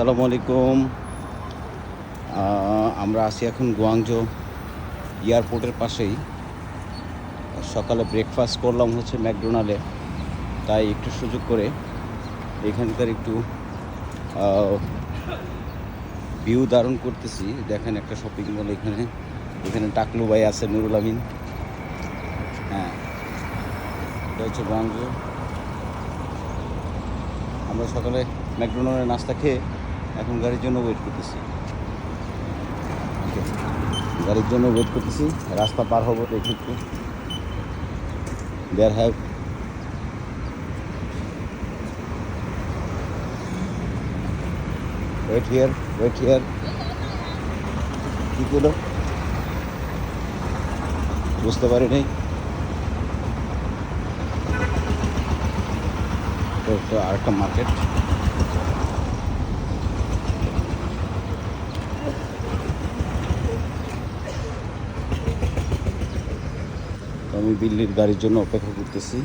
আসসালামু আলাইকুম। আমরা আছি এখন গুয়াংজো এয়ারপোর্টের পাশেই। সকালে ব্রেকফাস্ট করলাম হচ্ছে ম্যাকডোনাল্ডে, তাই একটু সুযোগ করে এখানকার একটু ভিউ ধারণ করতেছি। দেখেন একটা শপিং মল, এখানে এখানে টাকলু ভাই আছে, নুরুল আমিন। হ্যাঁ, এটা হচ্ছে গুয়াংজো। আমরা সকালে ম্যাকডোনাল্ডের নাস্তা খেয়ে এখন গাড়ির জন্য ওয়েট করতেছি। গাড়ির জন্য ওয়েট করতেছি, রাস্তা পার হবো দেখি একটু। There have wait here. কী করলো বুঝতে পারি নাই। তো আরেকটা মার্কেট। আমি দিল্লির গাড়ির জন্য অপেক্ষা করতেছি।